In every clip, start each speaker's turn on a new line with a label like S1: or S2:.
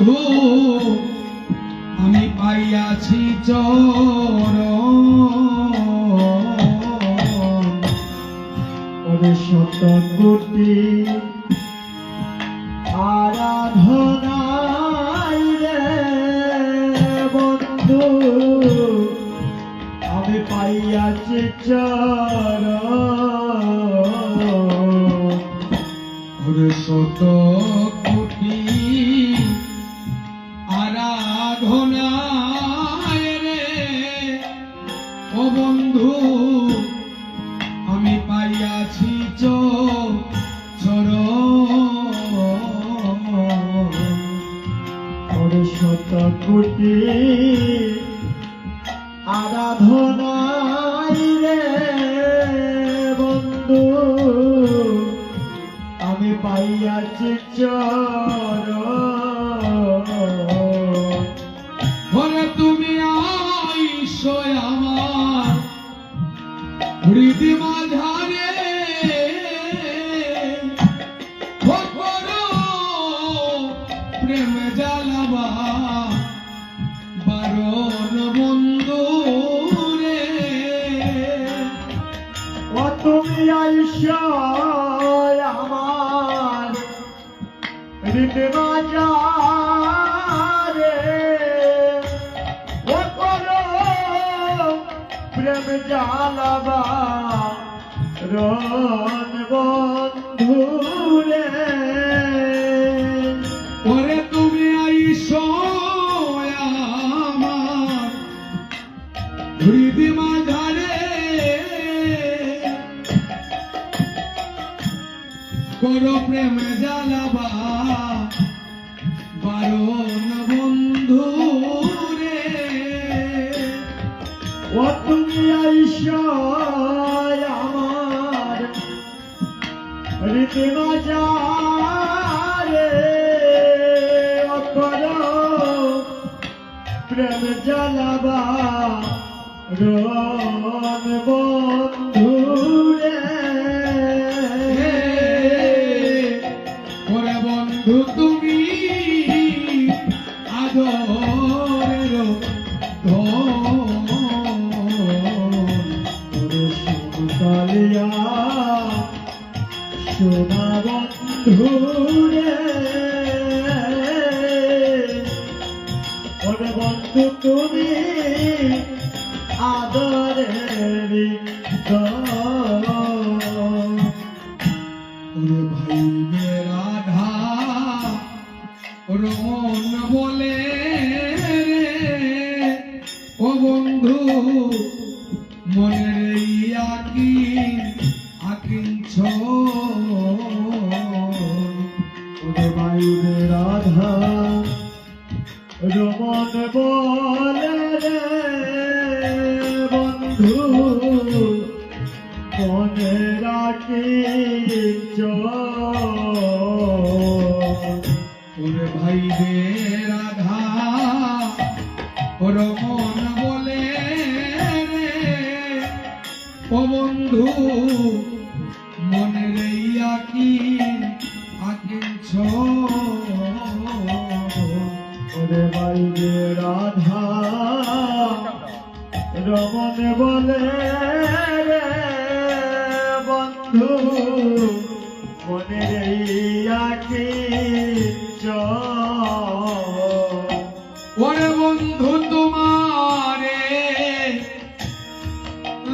S1: বন্ধু আমি পাইয়াছি চরণ
S2: শত কোটি আরাধনাই রে বন্ধু আমি পাইয়াছি চরণ
S1: শত কোটি আরাধনায় রে ও বন্ধু আমি পাইয়াছি চরণ
S2: শত কোটি আরাধনাই রে বন্ধু আমি পাইয়াছি চরণ
S1: ওরে তুমি আইসো আমার হৃদি মাঝারে প্রেম জ্বালাবা বারণ বন্ধু রে
S2: ও তুমি আইসো আমার হৃদয় মাঝারে ও করো প্রেম জ্বালাবা রণ বন্ধু রে
S1: ওরে তুমি আইসো আমার হৃদি মাঝারে করো প্রেম জ্বালাবা বারণ বন্ধু রে
S2: ও তুমি আইসো আমার হৃদয় মাঝারে ও করো প্রেম জ্বালাবা রণ বন্ধু রে
S1: ওরে বন্ধু তুমি আদরের ধন
S2: কালিয়া সোনা বন্ধু রে ওরে বন্ধু তুমি আদরের
S1: ওরে ভাই রাধা রমন বলে রে ও বন্ধু মনের আকিঞ্ছ
S2: ওরে বায়ুরে রাধা রমন বলে রে বন্ধু মনে রাখি
S1: ওরে ভাই রাধা রমন বলে রে ও বন্ধু মনের আকিঞ্ছ
S2: ওরে বাইরে রাধা রমন বলে রে বন্ধু মনের আকি
S1: ওরে বন্ধু তোমারে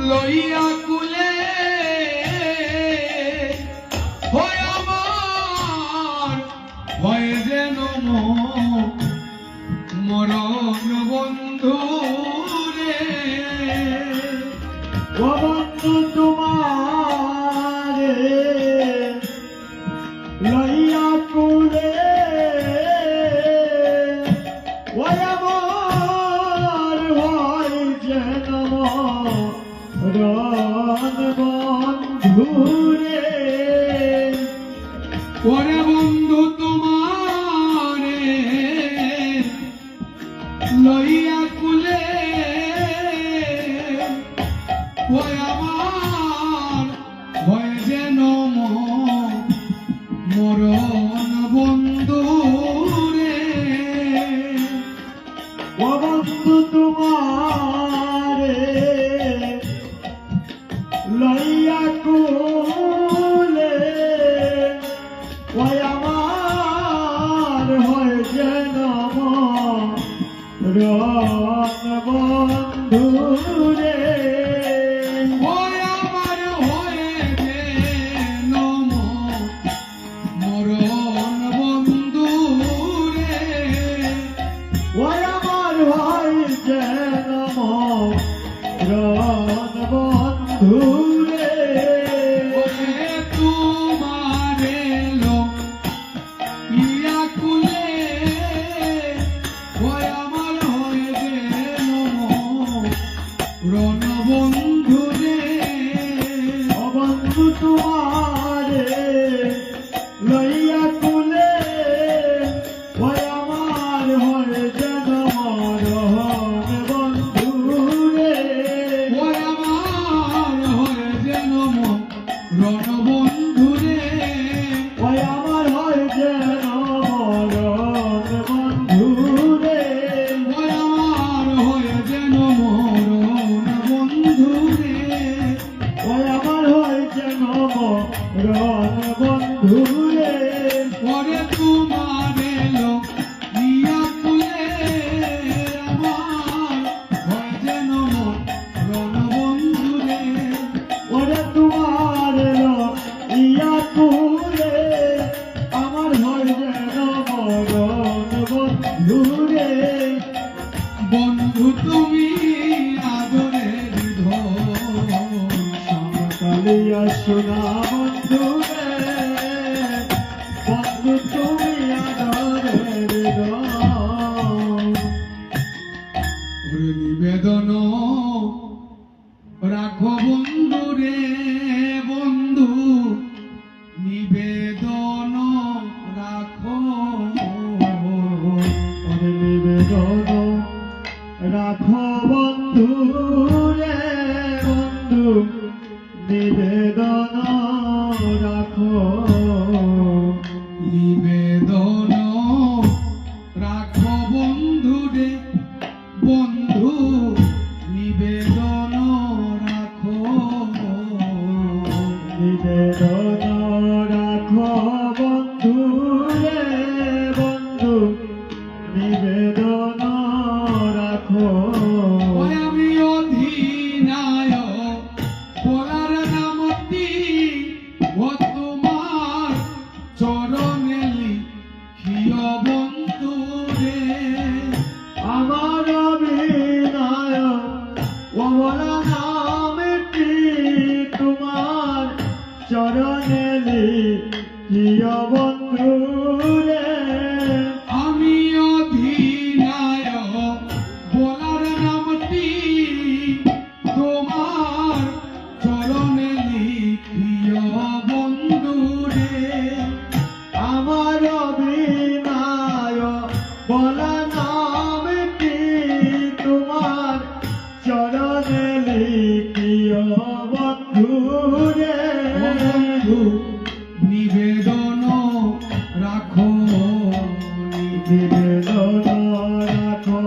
S1: লইয়া কুলে হয় আমার হয় যেন মরণ বন্ধু রে
S2: ও বন্ধু তোমারে লইয়া কুলে ওই আমার হয় যেন রণ বন্ধু রে
S1: ওরে বন্ধু তোমারে লইয়া কুলে ওই আমার হয় যেন মরণ বন্ধু রে
S2: কুলে ওই আমার হয় যেন রণ বন্ধু রে
S1: ওই আমার হয়ে যেন মরণ বন্ধু রে
S2: ওই আমার হয় যেন রণ বন্ধু রে
S1: ওরে তোমার এলো ইয়া কুলে ওই আমার হয়ে যেন রণবন্ধু রে
S2: বন্ধু তোমারে লইয়া কুলে ওই আমার হয় যেন মরণ বন্ধু রে
S1: ওই আমার হয়ে যেন রণবন্ধু রে
S2: ওই আমার হয় যেন মরণ বন্ধু রে
S1: ওই আমার হয়ে যেন মরণ বন্ধু রে
S2: ওই আমার হয় যেন মরণ বন্ধু রে
S1: ওরে তোমার এলো ইয়া কুলে আমার হয়ে যেন রণবন্ধু রে
S2: ওরে তোমার ইয়া কুলে আমার হয় যেন মরণ বন্ধু রে
S1: বন্ধু তুমি আদরের ধন
S2: কালিয়া সোনা বন্ধু রে বন্ধু তুমি আদরের ধন।
S1: ওরে নিবেদন রাখো বন্ধু রে বন্ধু নিবেদন রাখো
S2: ওরে নিবেদন রাখো বন্ধু রে বন্ধু নিবেদন রাখো
S1: নিবেদন রাখো বন্ধু রে বন্ধু নিবেদন রাখো
S2: নিবেদন রাখো বন্ধু রে বন্ধু নিবেদন রাখো
S1: ওই আমি অধিনায়ক বলার নামটি ও তোমার চরণে লিখিও বন্ধু রে
S2: আমার অভিনয় ওমরা নামটি তোমার চরণে লিখিও বন্ধু রে
S1: আমি অধিনায়ক বলার নামটি তোমার চরণে লিখিও বন্ধু রে
S2: আমার অভিনয় বলা নামটি তোমার চরণে লিখিও বন্ধু রে
S1: বন্ধু নিবেদন রাখো
S2: নিবেদন রাখো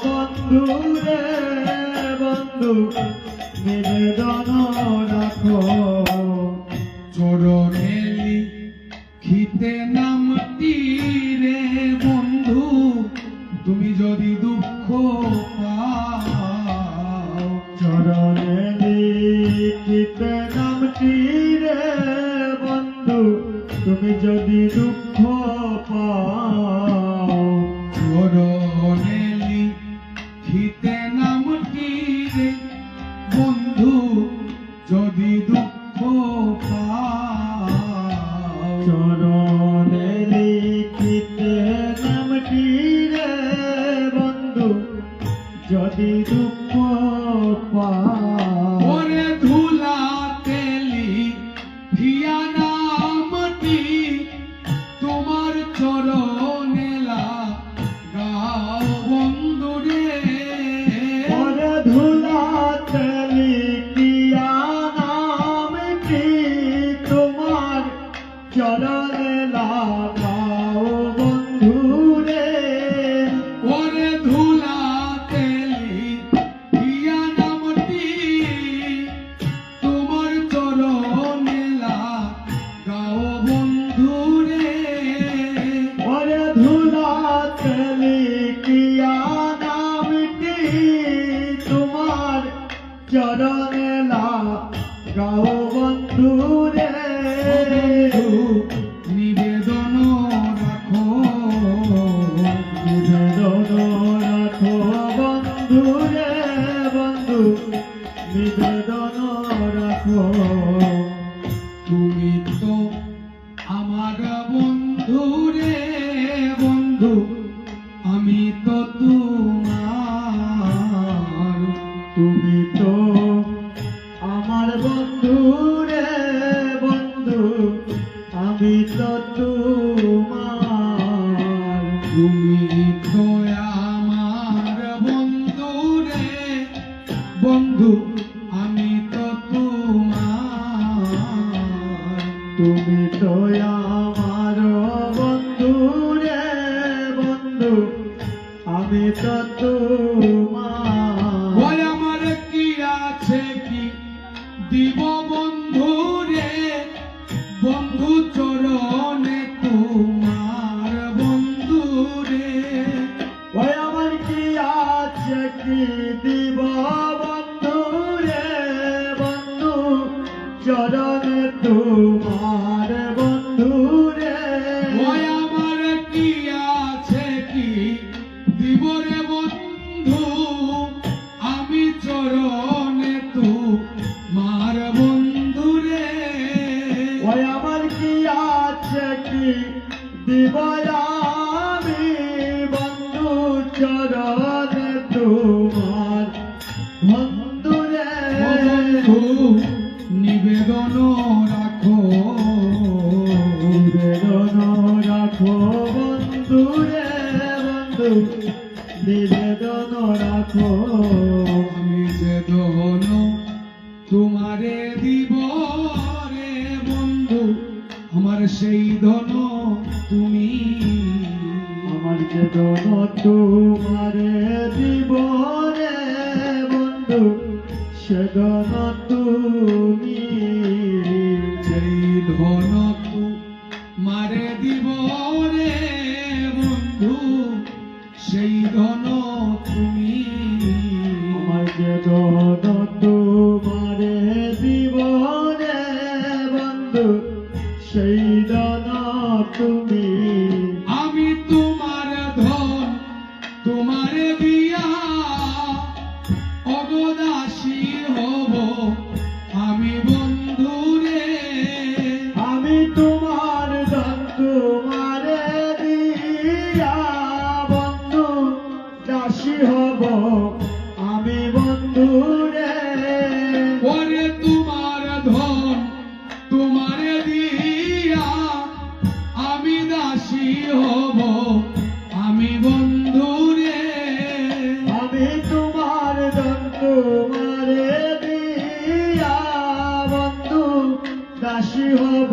S2: বন্ধু রে বন্ধু নিবেদন রাখো
S1: চরণে লিখিতে নামটি রে বন্ধু তুমি যদি দুঃখ পাও
S2: চরণে লিখিতে নামটি রে বন্ধু তুমি যদি দুঃখ পাও
S1: চরণে লিখিতে নামটি রে বন্ধু যদি দুঃখ পাও
S2: চরণে লিখিতে নামটি রে বন্ধু যদি দুঃখ পাও
S1: ওরে ধুলা তেলি ভিয়া নামটি তোমার চরণে লাগাও বন্ধু রে
S2: ওরে ধুলা তেলি কিয়া নামটি তোমার চরণে লাগাও বন্ধু রে
S1: ওরে ধুলা তেলি ভিয়া নামটি তোমার চরণে
S2: আমি তো তোমার
S1: তুমি তো আমার বন্ধু রে বন্ধু আমি তো তোমার
S2: তুমি তো আমার বন্ধু রে বন্ধু আমি তো তোমার
S1: ওই আমার কি আছে কি দিব বন্ধু রে বন্ধু চরণে তোমার বন্ধু রে
S2: ওই আমার কি আছে কি দিব বন্ধু রে বন্ধু চরণে তোমার বন্ধু রে
S1: ওই আমার কি আছে কি দিব রে বন্ধু আমি চরণে তোমার বন্ধু রে
S2: ওই আমার কি আছে কি দিব আমি বন্ধু চরণে তোমার বন্ধু রে
S1: বন্ধু নিবেদন রাখো
S2: নিবেদন রাখো বন্ধু রে বন্ধু নিবেদন রাখো
S1: আমি যে ধন তোমারে দিব রে বন্ধু আমার সেই ধন তুমি
S2: আমার যে ধন তোমারে দিব রে বন্ধু সে ধন তুমি
S1: সেই ধন তোমারে দিব রে বন্ধু সেই ধন তুমি
S2: আমার যে ধন তোমারে দিব রে বন্ধু সেই ধন তুমি
S1: আমি তোমার ধন তোমারে দিয়া অগদাসী হব আমি বন্ধু রে
S2: আমি তোমার ধন তোমারে দিয়া বন্ধু দাসী হব আমি বন্ধু রে
S1: ওরে তোমার ধন তোমারে দিয়া আমি দাসী হব আমি বন্ধু রে
S2: আমি তোমার ধন তোমারে দিয়া বন্ধু দাসী হব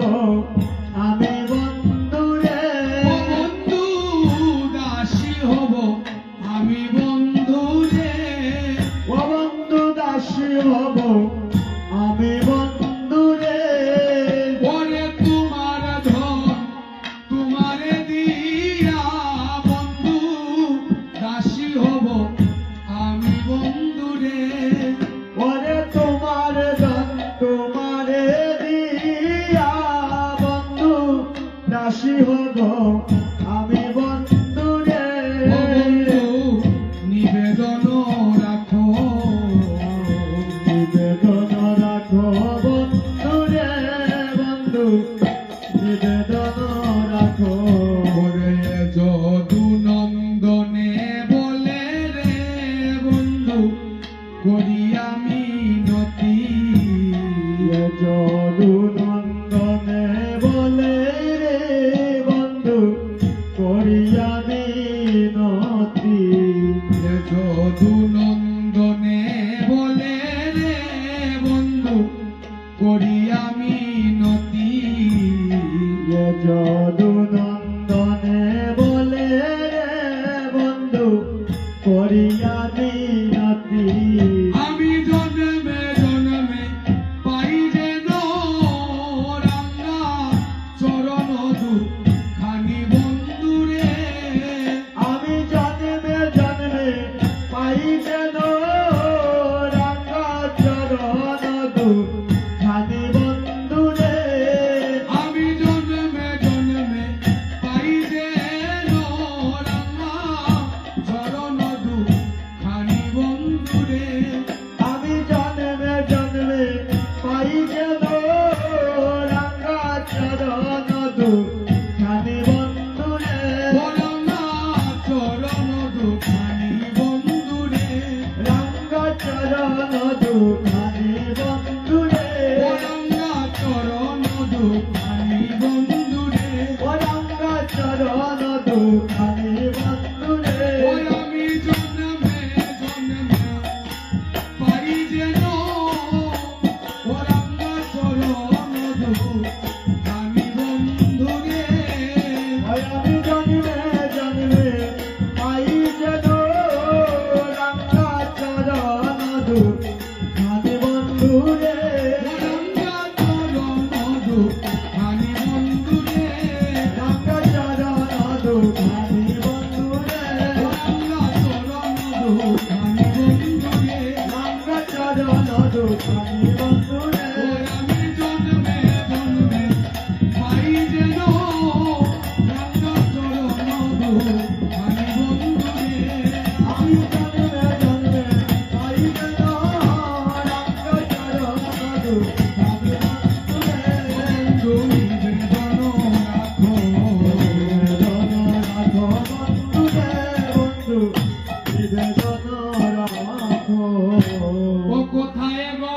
S2: আমি বন্ধু রে
S1: ও বন্ধু দাসী হব আমি বন্ধু রে
S2: ও বন্ধু দাসী হব আমি বন্ধু রে
S1: ওরে তোমার ধন তোমারে দিয়া বন্ধু দাসী হব আমি বন্ধু রে
S2: ওরে তোমার ধন তোমারে দিয়া বন্ধু দাসী হব আমি বন্ধু রে
S1: ও বন্ধু নিবেদন রাখো
S2: নিবেদন রাখো বন্ধু রে বন্ধু নিবেদন রাখো
S1: ওরে যদু নন্দনে বলে রে বন্ধু করি আমি নতি
S2: যদু নন্দনে বলে রে বন্ধু করিয়া মিনতি
S1: যদু নন্দনে বলে রে বন্ধু করি আমি নতি
S2: যদু নন্দনে বলে রে বন্ধু করিয়া মিনতি
S1: আমি জন্মে জন্মে পাই যেন রাঙ্গা চরণ খানি বন্ধু রে
S2: আমি জন্মে জন্মে পাই যেন রাঙ্গা চরণ দুখানি বন্ধু রে
S1: আমি জন্মে জন্মে দুখানি বন্ধুরে
S2: রাঙ্গা চরণ দুখানি বন্ধুরে
S1: রাঙ্গা চরণ দুখানি বন্ধুরে
S2: রাঙ্গা চরণ দুখানি বন্ধুরে
S1: আমি জন্মে জন্মে পাই যেন রাঙ্গা চরণ দুখানি বন্ধুরে
S2: আমি জন্মে জন্মে পাই যেন রাঙ্গা চরণ দুখানি বন্ধুরে
S1: বন্ধু নিবেদন রাখো
S2: নিবেদন রাখো বন্ধুরে বন্ধু নিবেদন রাখো
S1: ও কোথায় গো